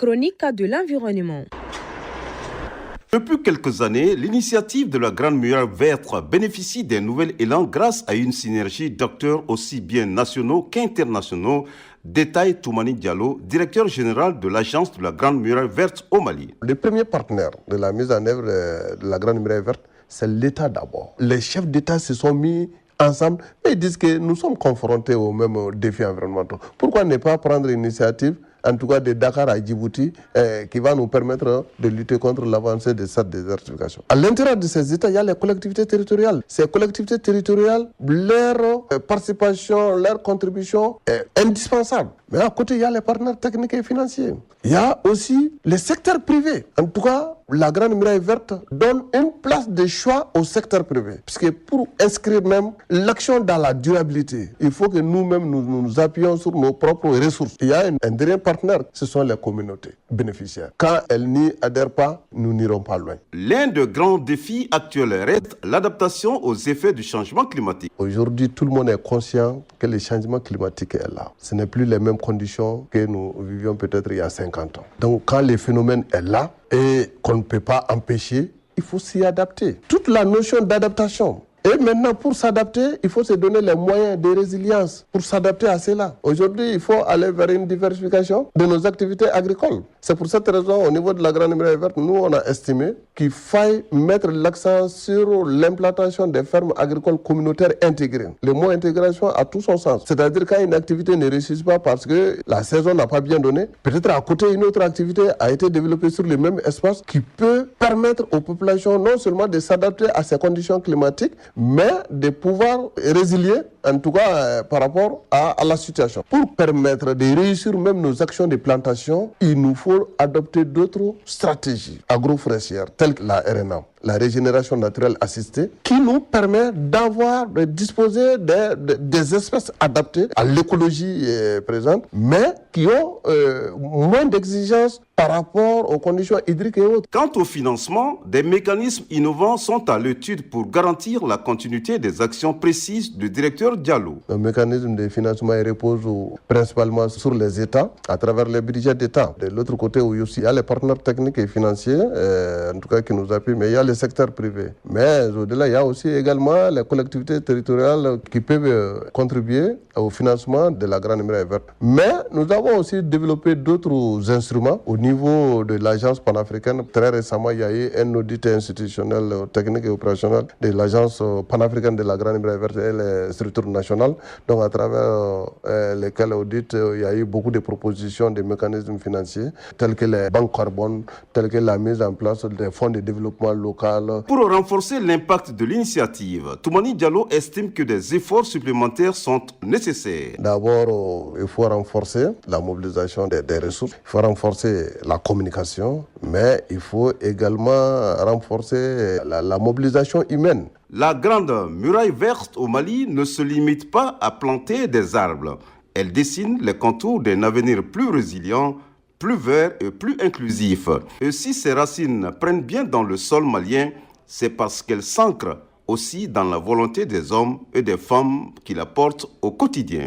chronique de l'environnement. Depuis quelques années, l'initiative de la Grande Muraille Verte bénéficie d'un nouvel élan grâce à une synergie d'acteurs aussi bien nationaux qu'internationaux, détaille Toumani Diallo, directeur général de l'agence de la Grande Muraille Verte au Mali. Le premier partenaire de la mise en œuvre de la Grande Muraille Verte, c'est l'État d'abord. Les chefs d'État se sont mis ensemble et ils disent que nous sommes confrontés aux mêmes défis environnementaux. Pourquoi ne pas prendre l'initiative, en tout cas de Dakar à Djibouti, qui va nous permettre de lutter contre l'avancée de cette désertification. À l'intérieur de ces États, il y a les collectivités territoriales. Ces collectivités territoriales, leur participation, leur contribution est indispensable. Mais à côté, il y a les partenaires techniques et financiers. Il y a aussi les secteurs privés. En tout cas, la Grande Muraille Verte donne une place de choix au secteur privé. Puisque pour inscrire même l'action dans la durabilité, il faut que nous-mêmes nous appuyons sur nos propres ressources. Il y a un dernier partenaire, ce sont les communautés bénéficiaires. Quand elles n'y adhèrent pas, nous n'irons pas loin. L'un des grands défis actuels reste l'adaptation aux effets du changement climatique. Aujourd'hui, tout le monde est conscient que le changement climatique est là. Ce n'est plus les mêmes conditions que nous vivions peut-être il y a 50 ans. Donc quand le phénomène est là et qu'on ne peut pas empêcher, il faut s'y adapter. Toute la notion d'adaptation. Et maintenant, pour s'adapter, il faut se donner les moyens de résilience pour s'adapter à cela. Aujourd'hui, il faut aller vers une diversification de nos activités agricoles. C'est pour cette raison, au niveau de la Grande Muraille Verte, nous, on a estimé qu'il faille mettre l'accent sur l'implantation des fermes agricoles communautaires intégrées. Le mot intégration a tout son sens. C'est-à-dire quand une activité ne réussit pas parce que la saison n'a pas bien donné, peut-être à côté, une autre activité a été développée sur le même espace qui peut permettre aux populations non seulement de s'adapter à ces conditions climatiques, mais de pouvoir résilier, en tout cas par rapport à la situation. Pour permettre de réussir même nos actions de plantation, il nous faut adopter d'autres stratégies agroforestières, telles que la RNA, la régénération naturelle assistée, qui nous permet de disposer des espèces adaptées à l'écologie présente, mais qui ont moins d'exigences par rapport aux conditions hydriques et autres. Quant au financement, des mécanismes innovants sont à l'étude pour garantir la continuité des actions précises du directeur Diallo. Le mécanisme de financement repose principalement sur les États, à travers les budgets d'État. De l'autre côté, il y a les partenaires techniques et financiers, en tout cas qui nous appuient, mais il y a le secteur privé. Mais au-delà, il y a aussi également les collectivités territoriales qui peuvent contribuer au financement de la Grande Muraille Verte. Mais nous avons aussi développé d'autres instruments au niveau de l'agence panafricaine. Très récemment, il y a eu un audit institutionnel, technique et opérationnel de l'agence panafricaine de la Grande Muraille Verte et les structures nationales. Donc à travers lesquels audits, il y a eu beaucoup de propositions de mécanismes financiers, tels que les banques carbone, tels que la mise en place des fonds de développement local. Pour renforcer l'impact de l'initiative, Toumani Diallo estime que des efforts supplémentaires sont nécessaires. D'abord, il faut renforcer la mobilisation des ressources, il faut renforcer la communication, mais il faut également renforcer la mobilisation humaine. La Grande Muraille Verte au Mali ne se limite pas à planter des arbres. Elle dessine les contours d'un avenir plus résilient, plus vert et plus inclusif. Et si ces racines prennent bien dans le sol malien, c'est parce qu'elles s'ancrent aussi dans la volonté des hommes et des femmes qui la portent au quotidien.